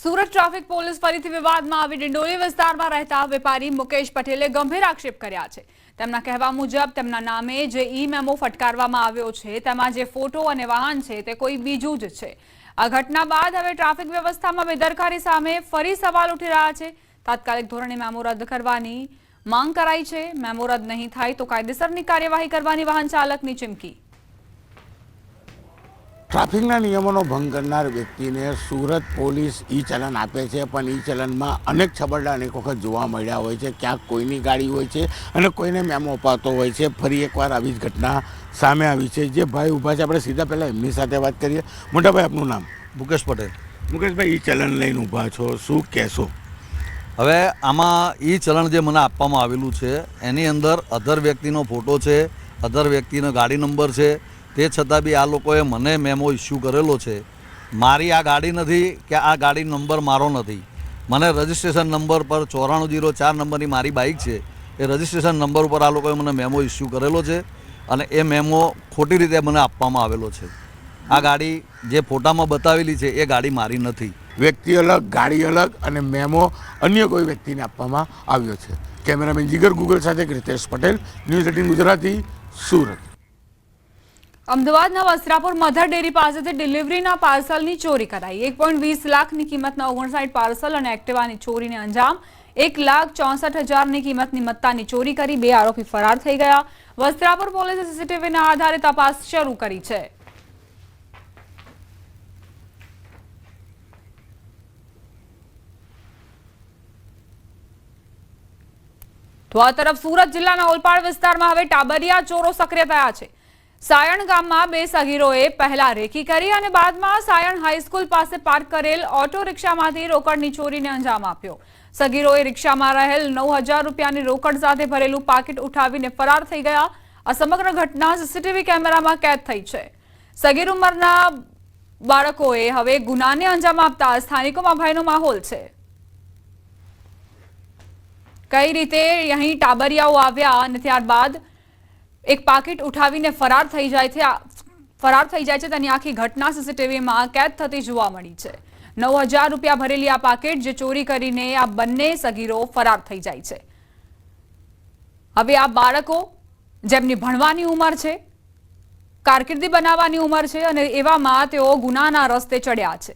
Surat traffic police ફરીથી વિવાદમાં આવી ડિંડોલી વિસ્તારમાં રહેતા વેપારી મુકેશ પટેલે ગંભીર આક્ષેપ કર્યા છે। તેમના કહેવા મુજબ તેમના નામે જે ઈ મેમો ફટકારવામાં આવ્યો છે તેમાં જે ફોટો અને વાહન છે તે કોઈ બીજું જ છે। આ ઘટના બાદ હવે ટ્રાફિક વ્યવસ્થામાં બેદરકારી સામે ફરી સવાલ ઉઠી રહ્યા છે। તાત્કાલિક ધોરણે મેમો રદ કરવાની માંગ કરાઈ છે। મેમો રદ નહીં થાય તો કાયદેસરની કાર્યવાહી કરવાની વાહન ચાલકની ચીમકી। ટ્રાફિકના નિયમોનો ભંગ કરનાર વ્યક્તિને સુરત પોલીસ ઈ ચલણ આપે છે, પણ ઈ ચલણમાં અનેક છબરડા અનેક વખત જોવા મળ્યા હોય છે। ક્યાંક કોઈની ગાડી હોય છે અને કોઈને મેમો અપાતો હોય છે। ફરી એકવાર આવી જ ઘટના સામે આવી છે। જે ભાઈ ઊભા છે, આપણે સીધા પહેલાં એમની સાથે વાત કરીએ। મોટાભાઈ, આપનું નામ? મુકેશ પટેલ। મુકેશભાઈ, ઈ ચલણ લઈને ઊભા છો, શું કહેશો? હવે આમાં ઈ ચલણ જે મને આપવામાં આવેલું છે એની અંદર અધર વ્યક્તિનો ફોટો છે, અધર વ્યક્તિનો ગાડી નંબર છે। તે છતાં બી આ લોકોએ મને મેમો ઇસ્યુ કરેલો છે। મારી આ ગાડી નથી કે આ ગાડી નંબર મારો નથી। મને રજિસ્ટ્રેશન નંબર પર 9404 નંબરની મારી બાઇક છે, એ રજિસ્ટ્રેશન નંબર ઉપર આ લોકોએ મને મેમો ઇસ્યુ કરેલો છે અને એ મેમો ખોટી રીતે મને આપવામાં આવેલો છે। આ ગાડી જે ફોટામાં બતાવેલી છે એ ગાડી મારી નથી। વ્યક્તિ અલગ, ગાડી અલગ અને મેમો અન્ય કોઈ વ્યક્તિને આપવામાં આવ્યો છે। કેમેરામેન જીગર ગુગલ સાથે રિતેશ પટેલ, ન્યૂઝ 18 ગુજરાતી, સુરત। અમદાવાદના વસ્ત્રાપુર મધર ડેરી પાસેથી ડિલિવરીના પાર્સલની ચોરી કરાઈ। 1.20 લાખની કિંમતના 59 પાર્સલ અને એક્ટિવાની ચોરીને અંજામ। 1,64,000ની કિંમતની મત્તાની ચોરી કરી 2 આરોપી ફરાર થઈ ગયા। વસ્ત્રાપુર પોલીસે સીસીટીવીના આધારે તપાસ શરૂ કરી છે। તો આ તરફ સુરત જિલ્લાના ઓલપાડ વિસ્તારમાં હવે ટાબરિયા ચોરો સક્રિય થયા છે। સાયણ ગામમાં 2 સગીરોએ પહેલા રેકી કરી અને બાદમાં સાયણ હાઈસ્કૂલ પાસે પાર્ક કરેલ ઓટો રિક્ષામાંથી રોકડની ચોરીને અંજામ આપ્યો। સગીરોએ રિક્ષામાં રહેલ 9,000 રૂપિયાની રોકડ સાથે ભરેલું પાકીટ ઉઠાવીને ફરાર થઈ ગયા। આ સમગ્ર ઘટના સીસીટીવી કેમેરામાં કેદ થઈ છે। સગીર ઉંમરના બાળકોએ હવે ગુનાને અંજામ આપતા સ્થાનિકોમાં ભયનો માહોલ છે। કઈ રીતે અહીં ટાબરિયાઓ આવ્યા અને ત્યારબાદ એક પાકીટ ઉઠાવીને ફરાર થઈ જાય છે તેની આખી ઘટના સીસીટીવીમાં કેદ થતી જોવા મળી છે। 9,000 રૂપિયા ભરેલી આ પાકીટ જે ચોરી કરીને આ બંને સગીરો ફરાર થઈ જાય છે। હવે આ બાળકો જેમની ભણવાની ઉંમર છે, કારકિર્દી બનાવવાની ઉંમર છે અને એવામાં તેઓ ગુનાના રસ્તે ચડ્યા છે।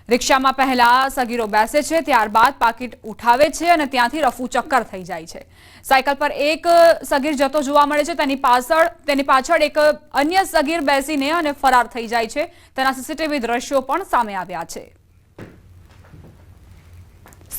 રિક્ષામાં પહેલા સગીરો બેસે છે, ત્યારબાદ પાકીટ ઉઠાવે છે અને ત્યાંથી રફુ ચક્કર થઈ જાય છે। સાયકલ પર એક સગીર જતો જોવા મળે છે, તેની પાછળ એક અન્ય સગીર બેસીને અને ફરાર થઈ જાય છે। તેના સીસીટીવી દ્રશ્યો પણ સામે આવ્યા છે।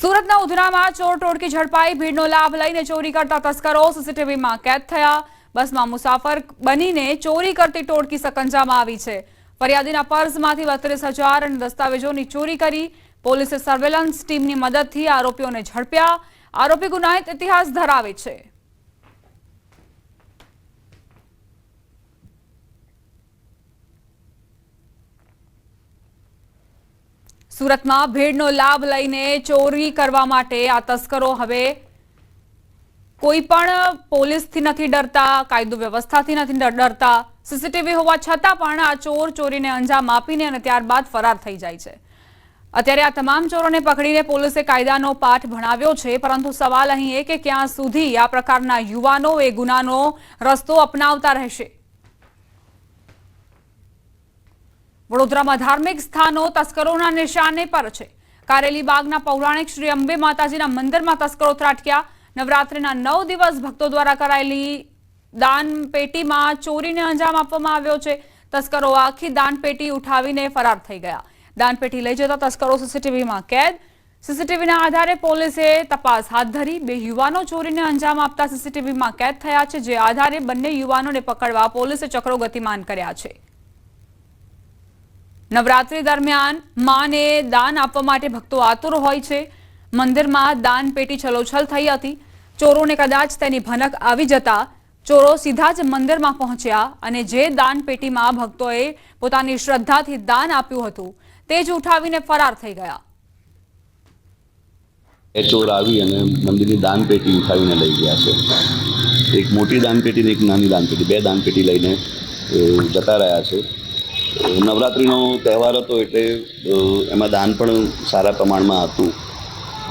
સુરતના ઉધનામાં ચોર ટોળકી ઝડપાઈ। ભીડનો લાભ લઈને ચોરી કરતા તસ્કરો સીસીટીવીમાં કેદ થયા। બસમાં મુસાફર બનીને ચોરી કરતી ટોળકી સકંજામાં આવી છે। ફરિયાદીના પર્સમાંથી 32,000 અને દસ્તાવેજોની ચોરી કરી। પોલીસે સર્વેલન્સ ટીમની મદદથી આરોપીઓને ઝડપ્યા। આરોપી ગુનાહિત ઇતિહાસ ધરાવે છે। સુરતમાં ભીડનો લાભ લઈને ચોરી કરવા માટે આ તસ્કરો હવે કોઈ પણ પોલીસથી નથી ડરતા, કાયદો વ્યવસ્થાથી નથી ડરતા। સીસીટીવી હોવા છતાં પણ આ ચોર ચોરીને અંજામ આપીને અને ત્યારબાદ ફરાર થઈ જાય છે। અત્યારે આ તમામ ચોરોને પકડીને પોલીસે કાયદાનો પાઠ ભણાવ્યો છે, પરંતુ સવાલ અહીં એ કે ક્યાં સુધી આ પ્રકારના યુવાનો એ ગુનાનો રસ્તો અપનાવતા રહેશે। વડોદરામાં ધાર્મિક સ્થાનો તસ્કરોના નિશાને પર છે। કારેલીબાગના પૌરાણિક શ્રી અંબે માતાજીના મંદિરમાં તસ્કરો ત્રાટક્યા। નવરાત્રિના 9 દિવસ ભક્તો દ્વારા કરાયેલી દાન પેટીમાં ચોરીને અંજામ આપવામાં આવ્યો છે। તસ્કરો આખી દાન પેટી ઉઠાવીને ફરાર થઈ ગયા। દાન પેટી લઈ જતા તસ્કરો સીસીટીવીમાં કેદ। સીસીટીવીના આધારે પોલીસે તપાસ હાથ ધરી। 2 યુવાનો ચોરીને અંજામ આપતા સીસીટીવીમાં કેદ થયા છે, જે આધારે બંને યુવાનોને પકડવા પોલીસે ચક્રો ગતિમાન કર્યા છે। નવરાત્રી દરમિયાન માને દાન આપવા માટે ભક્તો આતુર હોય છે। મંદિરમાં દાન પેટી છલોછલ થઈ હતી। ચોરોને કદાચ તેની ભનક આવી જતા ચોરો સીધા જ મંદિરમાં પહોંચ્યા અને જે દાન પેટીમાં ભક્તોએ પોતાની શ્રદ્ધાથી દાન આપ્યું હતું તે જ ઉઠાવીને ફરાર થઈ ગયા। એ ચોર આવી અને મંદિરની દાન પેટી ઉઠાવીને લઈ ગયા છે। એક મોટી દાન પેટી ને એક નાની દાન પેટી, 2 દાન પેટી લઈને જતા રહ્યા છે। નવરાત્રિનો તહેવાર હતો એટલે એમાં દાન પણ સારા પ્રમાણમાં હતું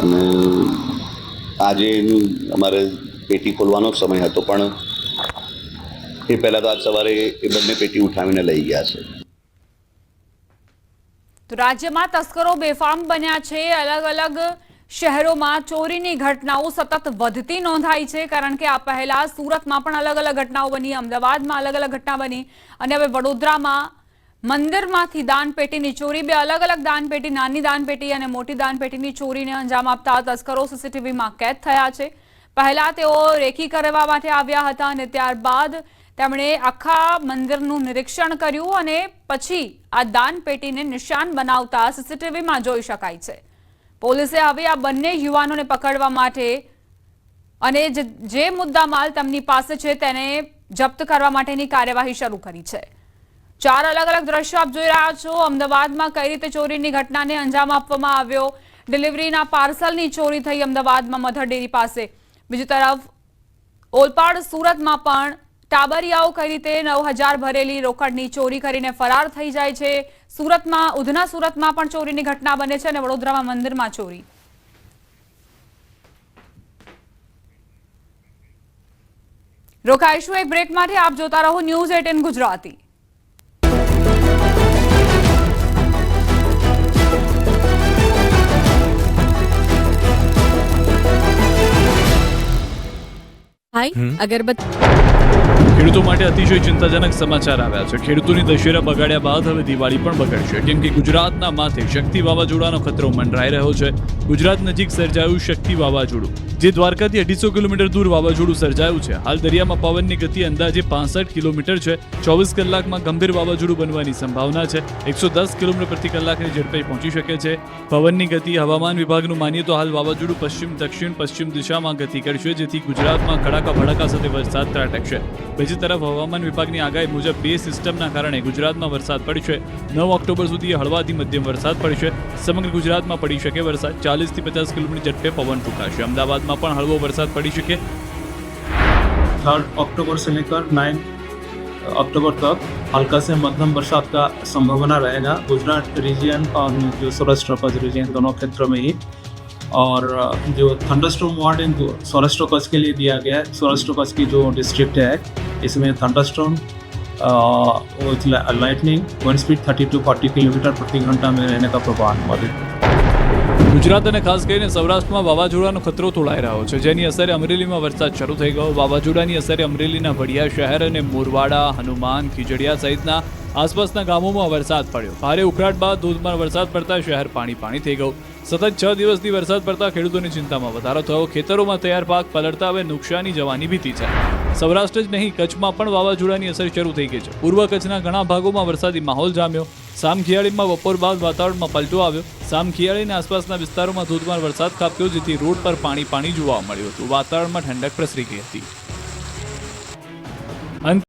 અને આજે અમારે પેટી ખોલવાનો સમય હતો પણ એ પહેલાં તો આજ સવારે એ બંને પેટી ઉઠાવીને લઈ ગયા છે. તો રાજ્યમાં તસ્કરો બેફામ બન્યા છે. અલગ અલગ શહેરોમાં ચોરીની ઘટનાઓ સતત વધતી નોંધાઈ છે, કારણ કે આ પહેલા સુરતમાં પણ અલગ અલગ ઘટનાઓ બની, અમદાવાદમાં અલગ અલગ ઘટના બની અને હવે વડોદરામાં મંદિરમાંથી દાનપેટીની ચોરી, બે અલગ અલગ દાનપેટી, નાની દાનપેટી અને મોટી દાનપેટીની ચોરીને અંજામ આપતા તસ્કરો સીસીટીવીમાં કેદ થયા છે. પહેલા તેઓ રેકી કરવા માટે આવ્યા હતા અને ત્યારબાદ તેમણે આખા મંદિરનું નિરીક્ષણ કર્યું અને પછી આ દાનપેટીને નિશાન બનાવતા સીસીટીવીમાં જોઈ શકાય છે. પોલીસે હવે આ બંને યુવાનોને પકડવા માટે અને જે મુદ્દામાલ તેમની પાસે છે તેને જપ્ત કરવા માટેની કાર્યવાહી શરૂ કરી છે. 4 અલગ અલગ દ્રશ્યો આપ જોઈ રહ્યા છો. અમદાવાદમાં કઈ રીતે ચોરીની ઘટનાને અંજામ આપવામાં આવ્યો, ડિલિવરીના પાર્સલની ચોરી થઈ અમદાવાદમાં મધર ડેરી પાસે. બીજી તરફ ઓલપાડ સુરતમાં પણ ટાબરિયાઓ કઈ રીતે 9,000 ભરેલી રોકડની ચોરી કરીને ફરાર થઈ જાય છે. સુરતમાં, ઉધના સુરતમાં પણ ચોરીની ઘટના બને છે અને વડોદરામાં મંદિરમાં ચોરી. રોકાઈશું એક બ્રેક માટે. આપ જોતા રહો ન્યૂઝ 18 ગુજરાતી. ખેડૂતો માટે અતિશય ચિંતાજનક સમાચાર આવ્યા છે. ખેડૂતોની દશેરા બગાડ્યા બાદ હવે દિવાળી પણ બગડશે, કેમ કે ગુજરાતના માથે શક્તિ વાવાઝોડાનો ખતરો મંડરાઈ રહ્યો છે. ગુજરાત નજીક સર્જાયું શક્તિ વાવાઝોડું, જે દ્વારકાથી 250 કિલોમીટર દૂર વાવાઝોડું સર્જાયું છે. હાલ દરિયામાં પવનની ગતિ અંદાજે 65 કિલોમીટર છે. 24 કલાકમાં ગંભીર વાવાઝોડું બનવાની સંભાવના છે. 110 કિલોમીટર પ્રતિ કલાકની ઝડપે પહોંચી શકે છે. પવનની ગતિ હવામાન વિભાગનું માનીએ તો હાલ વાવાઝોડું પશ્ચિમ દક્ષિણ પશ્ચિમ દિશામાં ગતિ કરશે, જેથી ગુજરાતમાં કડાકા ભડાકા સાથે વરસાદ ત્રાટકશે. બીજી તરફ હવામાન વિભાગની આગાહી મુજબ બે સિસ્ટમના કારણે ગુજરાતમાં વરસાદ પડશે. 9 ઓક્ટોબર સુધી હળવાથી મધ્યમ વરસાદ પડશે. સમગ્ર ગુજરાતમાં પડી શકે વરસાદ. 40 થી 50 કિલોમીટર ઝડપે પવન ફૂંકાશે. અમદાવાદમાં પણ હળવો વરસાદ પડી શકે. 3 अक्टूबर से लेकर 9 अक्टूबर तक हल्का से मध्यम बरसात का संभावना रहेगा गुजरात रीजन और जो सौराष्ट्र कच्छ रीजन दोनों क्षेत्रों में ही. और जो थंडरस्टॉर्म वार्निंग सौराष्ट्र कच्छ के लिए दिया गया है, सौराष्ट्र कच्छ की जो डिस्ट्रिक्ट है इसमें thunderstorm lightning wind speed 30 to 40 kilometre प्रति घंटा में रहने का पूर्वानुमान है. ગુજરાત અને ખાસ કરીને સૌરાષ્ટ્રમાં વાવાઝોડાનો ખતરો તોળાઈ રહ્યો છે, જેની અસરે અમરેલીમાં વરસાદ શરૂ થઈ ગયો. વાવાઝોડાની અસરે અમરેલીના વડિયા શહેર અને મોરવાડા, હનુમાન, ખીજડીયા સહિતના આસપાસના ગામોમાં વરસાદ પડ્યો. ભારે ઉકળાટ બાદ ધોધમાર વરસાદ પડતા શહેર પાણી થઈ ગયું. સતત 6 દિવસથી વરસાદ પડતા ખેડૂતોની ચિંતામાં વધારો થયો. ખેતરોમાં તૈયાર પાક પલળતા હવે નુકસાની જવાની ભીતિ છે. સૌરાષ્ટ્ર જ નહીં, કચ્છમાં પણ વાવાઝોડાની અસર શરૂ થઈ ગઈ છે. પૂર્વ કચ્છના ઘણા ભાગોમાં વરસાદી માહોલ જામ્યો. સામખિયાળીમાં બપોર બાદ વાતાવરણમાં પલટો આવ્યો. સામખિયાળીના આસપાસના વિસ્તારોમાં ધોધમાર વરસાદ ખાબક્યો, જેથી રોડ પર પાણી જોવા મળ્યું હતું. વાતાવરણમાં ઠંડક પ્રસરી ગઈ હતી.